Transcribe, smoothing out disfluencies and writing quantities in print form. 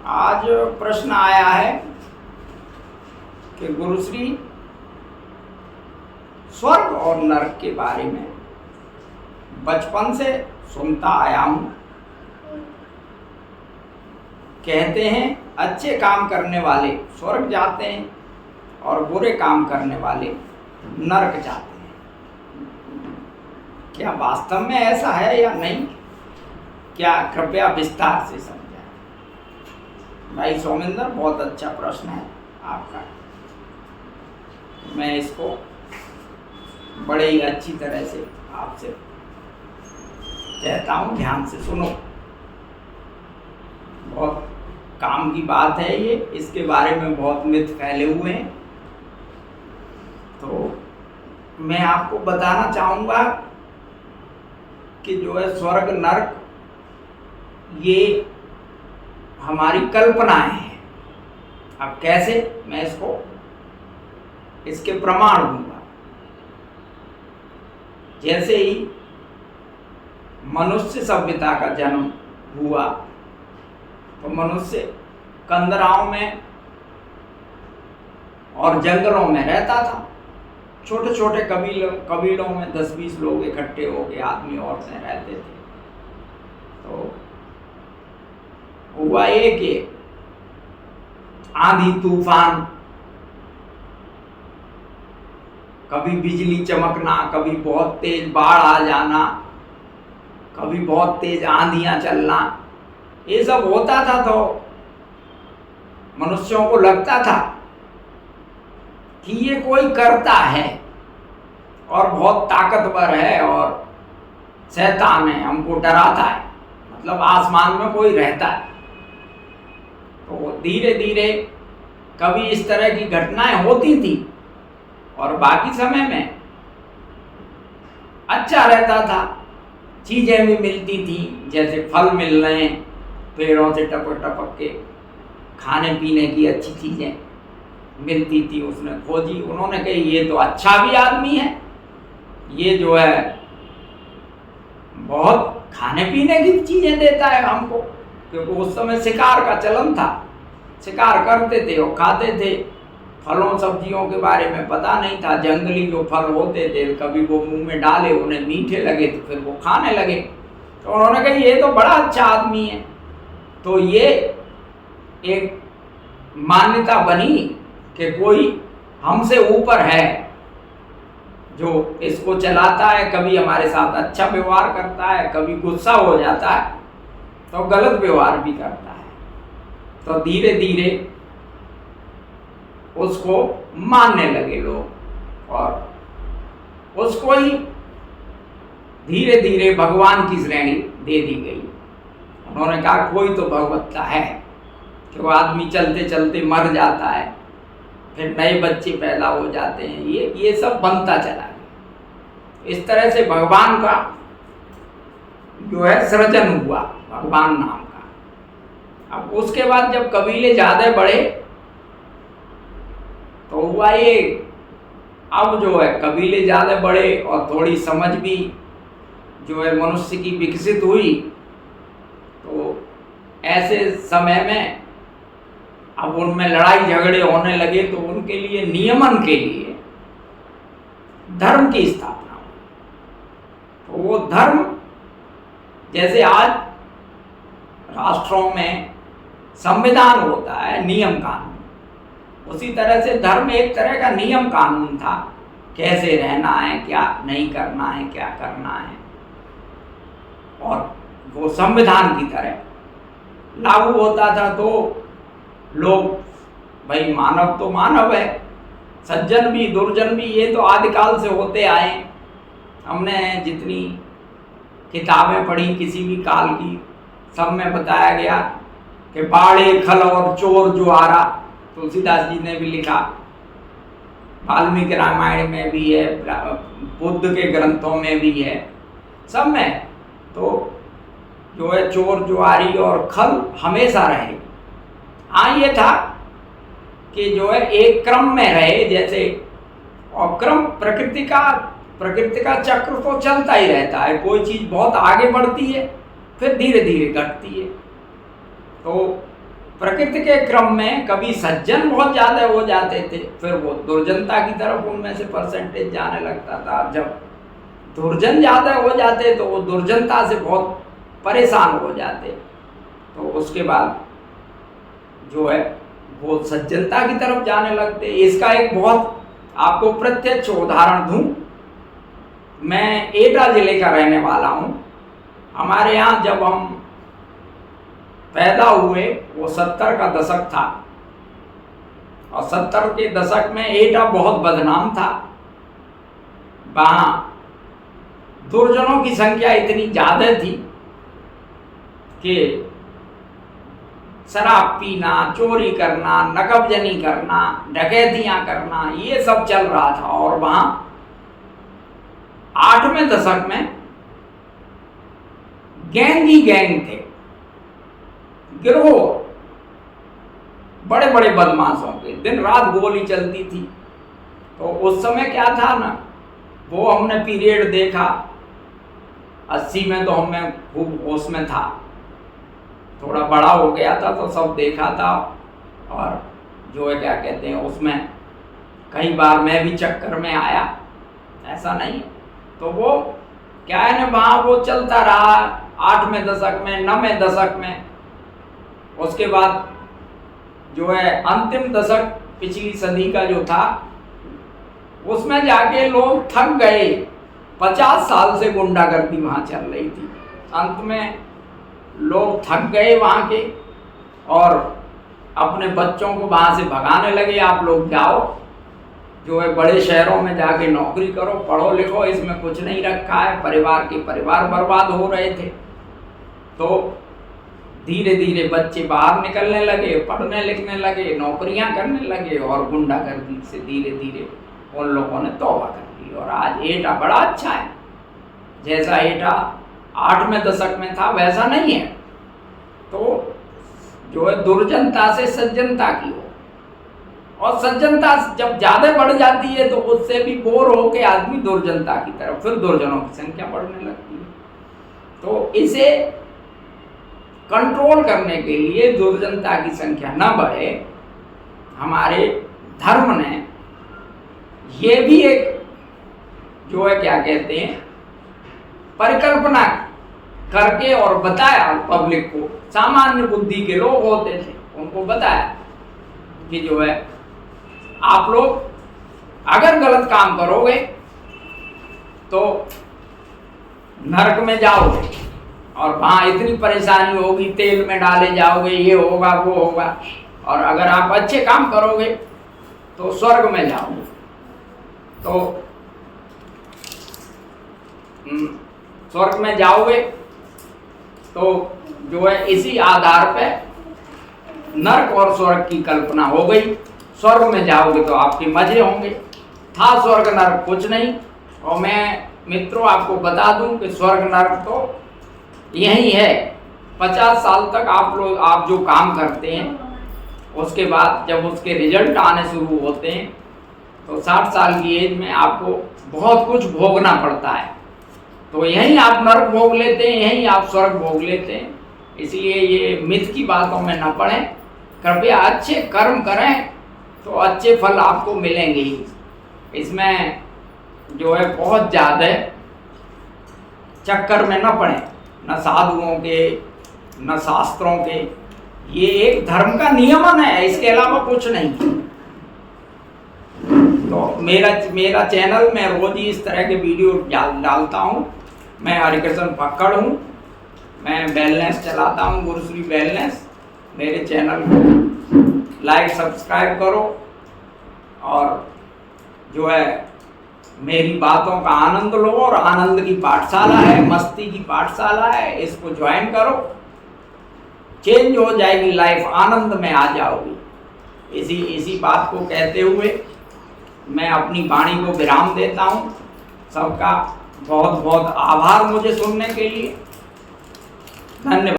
आज प्रश्न आया है कि गुरुश्री स्वर्ग और नरक के बारे में बचपन से सुनता आया हूँ। कहते हैं अच्छे काम करने वाले स्वर्ग जाते हैं और बुरे काम करने वाले नरक जाते हैं। क्या वास्तव में ऐसा है या नहीं? क्या कृपया विस्तार से समझाएं। भाई सोमेंद्र, बहुत अच्छा प्रश्न है आपका। मैं इसको बड़े ही अच्छी तरह से आपसे कहता हूँ, ध्यान से सुनो। बहुत काम की बात है ये, इसके बारे में बहुत मिथ फैले हुए हैं। तो मैं आपको बताना चाहूँगा कि जो है स्वर्ग नरक ये हमारी कल्पनाएं हैं। अब कैसे, मैं इसके प्रमाण दूंगा। जैसे ही मनुष्य सभ्यता का जन्म हुआ तो मनुष्य कंदराओं में और जंगलों में रहता था। छोटे छोटे कबीलों में 10-20 लोग इकट्ठे होकर आदमी औरतें रहते थे। तो हुआ ये कि आंधी तूफान, कभी बिजली चमकना, कभी बहुत तेज बाढ़ आ जाना, कभी बहुत तेज आंधियां चलना, ये सब होता था। तो मनुष्यों को लगता था कि ये कोई करता है और बहुत ताकतवर है और शैतान है, हमको डराता है, मतलब आसमान में कोई रहता है। तो धीरे धीरे कभी इस तरह की घटनाएं होती थी और बाकी समय में अच्छा रहता था। चीजें भी मिलती थी, जैसे फल मिल रहे हैं पेड़ों से टपक टपक के, खाने पीने की अच्छी चीजें मिलती थी। उसने खोजी, उन्होंने कही ये तो अच्छा भी आदमी है, ये जो है बहुत खाने पीने की चीजें देता है हमको। क्योंकि उस समय शिकार का चलन था, शिकार करते थे और खाते थे। फलों सब्जियों के बारे में पता नहीं था। जंगली जो फल होते थे, कभी वो मुंह में डाले, उन्हें मीठे लगे तो फिर वो खाने लगे। तो उन्होंने कहा ये तो बड़ा अच्छा आदमी है। तो ये एक मान्यता बनी कि कोई हमसे ऊपर है जो इसको चलाता है। कभी हमारे साथ अच्छा व्यवहार करता है, कभी गुस्सा हो जाता है तो गलत व्यवहार भी करता है। तो धीरे धीरे उसको मानने लगे लोग और उसको ही धीरे धीरे भगवान की श्रेणी दे दी गई। उन्होंने कहा कोई तो भगवत्ता है कि वो आदमी चलते चलते मर जाता है, फिर नए बच्चे पैदा हो जाते हैं। ये सब बनता चला गया। इस तरह से भगवान का जो है सृजन हुआ, भगवान नाम का। अब उसके बाद जब कबीले ज्यादा बढ़े तो हुआ ये, अब जो है कबीले ज्यादा बढ़े और थोड़ी समझ भी जो है मनुष्य की विकसित हुई। तो ऐसे समय में अब उनमें लड़ाई झगड़े होने लगे। तो उनके लिए नियमन के लिए धर्म की स्थापना हुई। तो वो धर्म, जैसे आज राष्ट्रों में संविधान होता है, नियम कानून, उसी तरह से धर्म एक तरह का नियम कानून था। कैसे रहना है, क्या नहीं करना है, क्या करना है, और वो संविधान की तरह लागू होता था। तो लोग, भाई मानव तो मानव है, सज्जन भी दुर्जन भी, ये तो आदिकाल से होते आए। हमने जितनी किताबें पढ़ी किसी भी काल की, सब में बताया गया कि बाड़े खल और चोर जुआरा, तुलसीदास जी ने भी लिखा, वाल्मीकि रामायण में भी है, बुद्ध के ग्रंथों में भी है, सब में। तो जो है चोर जुआरी और खल हमेशा रहे। हाँ, ये था कि जो है एक क्रम में रहे जैसे, और क्रम प्रकृति का चक्र तो चलता ही रहता है। कोई चीज बहुत आगे बढ़ती है फिर धीरे धीरे घटती है। तो प्रकृति के क्रम में कभी सज्जन बहुत ज़्यादा हो जाते थे, फिर वो दुर्जनता की तरफ उनमें से परसेंटेज जाने लगता था। जब दुर्जन ज़्यादा हो जाते तो वो दुर्जनता से बहुत परेशान हो जाते, तो उसके बाद जो है वो सज्जनता की तरफ जाने लगते। इसका एक बहुत आपको प्रत्यक्ष उदाहरण दूं, मैं एटा जिले का रहने वाला हूं। हमारे यहाँ जब हम पैदा हुए वो 70 का दशक था, और 70 के दशक में एटा बहुत बदनाम था। वहाँ दुर्जनों की संख्या इतनी ज़्यादा थी कि शराब पीना, चोरी करना, नकबजनी करना, डकैतियाँ करना, ये सब चल रहा था। और वहाँ 8वें दशक में गैंग ही गैंग थे, गिरोह, बड़े बड़े बदमाशों के, दिन रात गोली चलती थी। तो उस समय क्या था ना, वो हमने पीरियड देखा 80 में, तो हमें खूब होश में था, थोड़ा बड़ा हो गया था तो सब देखा था। और जो है क्या कहते हैं, उसमें कई बार मैं भी चक्कर में आया, ऐसा नहीं। तो वो क्या है ना, वहाँ वो चलता रहा 8वें दशक में, 9वें दशक में। उसके बाद जो है अंतिम दशक पिछली सदी का जो था, उसमें जाके लोग थक गए। 50 साल से गुंडागर्दी वहाँ चल रही थी, अंत में लोग थक गए वहाँ के, और अपने बच्चों को वहाँ से भगाने लगे। आप लोग जाओ, जो है बड़े शहरों में जाके नौकरी करो, पढ़ो लिखो, इसमें कुछ नहीं रखा है। परिवार बर्बाद हो रहे थे। तो धीरे धीरे बच्चे बाहर निकलने लगे, पढ़ने लिखने लगे, नौकरियां करने लगे, और गुंडागर्दी से धीरे धीरे उन लोगों ने तौबा कर ली। और आज एटा बड़ा अच्छा है, जैसा एटा 8वें दशक में था वैसा नहीं है। तो जो है दुर्जनता से सज्जनता की हो, और सज्जनता जब ज़्यादा बढ़ जाती है तो उससे भी बोर होके आदमी दुर्जनता की तरफ, फिर दुर्जनों की संख्या बढ़ने लगती है। तो इसे कंट्रोल करने के लिए, दुर्जनता की संख्या न बढ़े, हमारे धर्म ने ये भी एक जो है क्या कहते हैं परिकल्पना करके और बताया पब्लिक को। सामान्य बुद्धि के लोग होते थे, उनको बताया कि जो है आप लोग अगर गलत काम करोगे तो नरक में जाओगे, और वहाँ इतनी परेशानी होगी, तेल में डाले जाओगे, ये होगा वो होगा। और अगर आप अच्छे काम करोगे तो स्वर्ग में जाओगे। तो स्वर्ग में जाओगे तो जो है इसी आधार पे नरक और स्वर्ग की कल्पना हो गई। स्वर्ग में जाओगे तो आपके मजे होंगे, था स्वर्ग नरक कुछ नहीं। और मैं मित्रों आपको बता दूं कि स्वर्ग नरक तो यही है। 50 साल तक आप जो काम करते हैं, उसके बाद जब उसके रिजल्ट आने शुरू होते हैं तो 60 साल की एज में आपको बहुत कुछ भोगना पड़ता है। तो यहीं आप नरक भोग लेते हैं, यहीं आप स्वर्ग भोग लेते हैं। इसलिए ये मिथ की बातों में न पड़ें, कृपया अच्छे कर्म करें तो अच्छे फल आपको मिलेंगे ही। इसमें जो है बहुत ज़्यादा चक्कर में न पड़ें, न साधुओं के न शास्त्रों के। ये एक धर्म का नियमन है, इसके अलावा कुछ नहीं। तो मेरा चैनल में रोज ही इस तरह के वीडियो डालता हूँ। मैं हरिकृष्ण फक्कड़ हूँ, मैं वेलनेस चलाता हूँ, गुरुश्री वेलनेस। मेरे चैनल को लाइक सब्सक्राइब करो, और जो है मेरी बातों का आनंद लो। और आनंद की पाठशाला है, मस्ती की पाठशाला है, इसको ज्वाइन करो, चेंज हो जाएगी लाइफ, आनंद में आ जाओगी। इसी बात को कहते हुए मैं अपनी वाणी को विराम देता हूँ। सबका बहुत बहुत आभार मुझे सुनने के लिए। धन्यवाद।